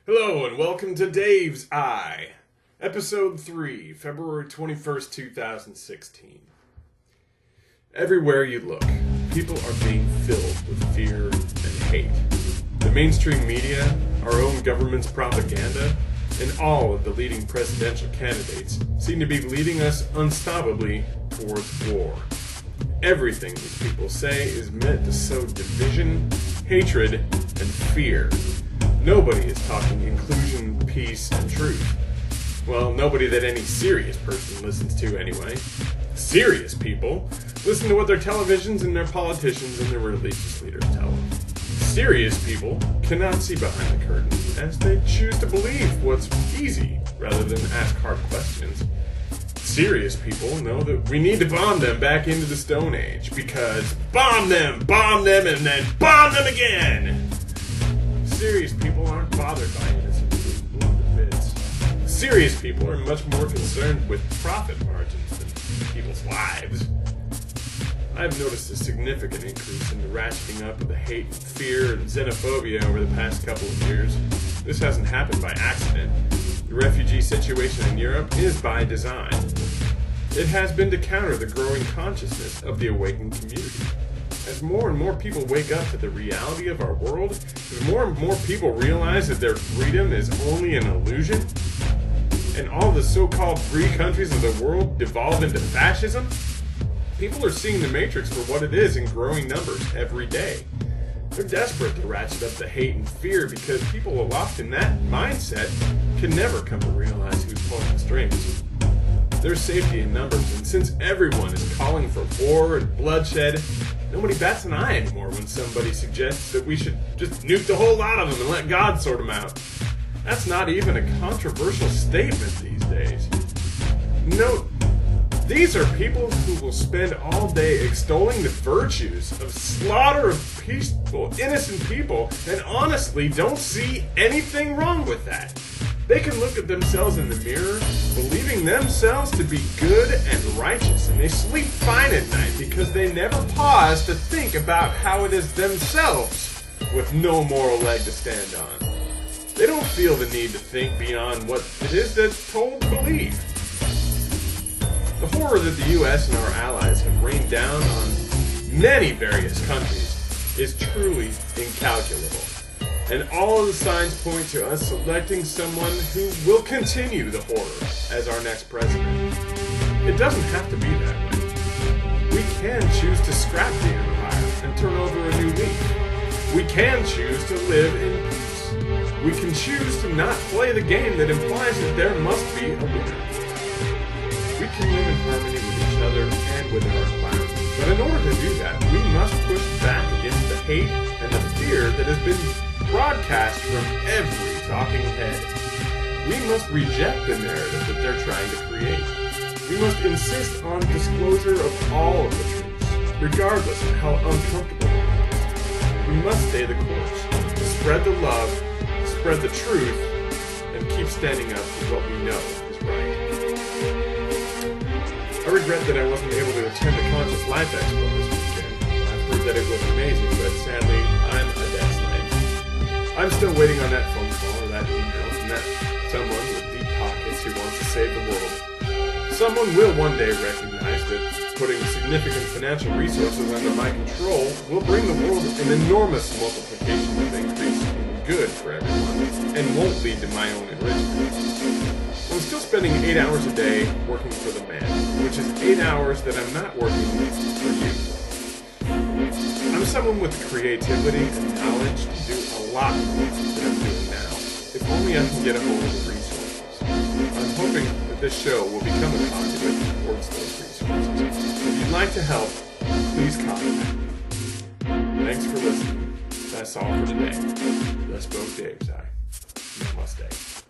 Hello and welcome to Dave's Eye, Episode 3, February 21st, 2016. Everywhere you look, people are being filled with fear and hate. The mainstream media, our own government's propaganda, and all of the leading presidential candidates seem to be leading us unstoppably towards war. Everything these people say is meant to sow division, hatred, and fear. Nobody is talking inclusion, peace, and truth. Well, nobody that any serious person listens to anyway. Serious people listen to what their televisions and their politicians and their religious leaders tell them. Serious people cannot see behind the curtain as they choose to believe what's easy rather than ask hard questions. Serious people know that we need to bomb them back into the Stone Age because bomb them, and then bomb them again! Serious people aren't bothered by innocent people blown to bits. Serious people are much more concerned with profit margins than people's lives. I've noticed a significant increase in the ratcheting up of the hate, fear, and xenophobia over the past couple of years. This hasn't happened by accident. The refugee situation in Europe is by design. It has been to counter the growing consciousness of the awakened community. As more and more people wake up to the reality of our world, as more and more people realize that their freedom is only an illusion, and all the so-called free countries of the world devolve into fascism, people are seeing the Matrix for what it is in growing numbers every day. They're desperate to ratchet up the hate and fear because people locked in that mindset can never come to realize who's pulling the strings. There's safety in numbers, and since everyone is calling for war and bloodshed, nobody bats an eye anymore when somebody suggests that we should just nuke the whole lot of them and let God sort them out. That's not even a controversial statement these days. Note, these are people who will spend all day extolling the virtues of slaughter of peaceful, innocent people and honestly don't see anything wrong with that. They can look at themselves in the mirror, believing themselves to be good and righteous, and they sleep fine at night because they never pause to think about how it is themselves with no moral leg to stand on. They don't feel the need to think beyond what it is they're told to believe. The horror that the U.S. and our allies have rained down on many various countries is truly incalculable. And all of the signs point to us selecting someone who will continue the horror as our next president. It doesn't have to be that way. We can choose to scrap the empire and turn over a new leaf. We can choose to live in peace. We can choose to not play the game that implies that there must be a winner. We can live in harmony with each other and within our environment. But in order to do that, we must push back against the hate and the fear that has been broadcast from every talking head. We must reject the narrative that they're trying to create. We must insist on disclosure of all of the truths, regardless of how uncomfortable they are. We must stay the course, spread the love, spread the truth, and keep standing up for what we know is right. I regret that I wasn't able to attend the Conscious Life Expo this weekend. I've heard that it was amazing, but sadly, I'm a dead slave. I'm still waiting on that phone call or that email from that someone with deep pockets who wants to save the world. Someone will one day recognize that putting significant financial resources under my control will bring the world an enormous multiplication of increase in good for everyone and won't lead to my own enrichment. I'm still spending 8 hours a day working for the man, which is 8 hours that I'm not working for you. I'm someone with creativity and knowledge to do a lot more than I'm doing now, if only I can get a hold of the resources. I'm hoping that this show will become a conduit towards those resources. If you'd like to help, please contact me. Thanks for listening. That's all for today. Let's both Dave's Eye. Namaste.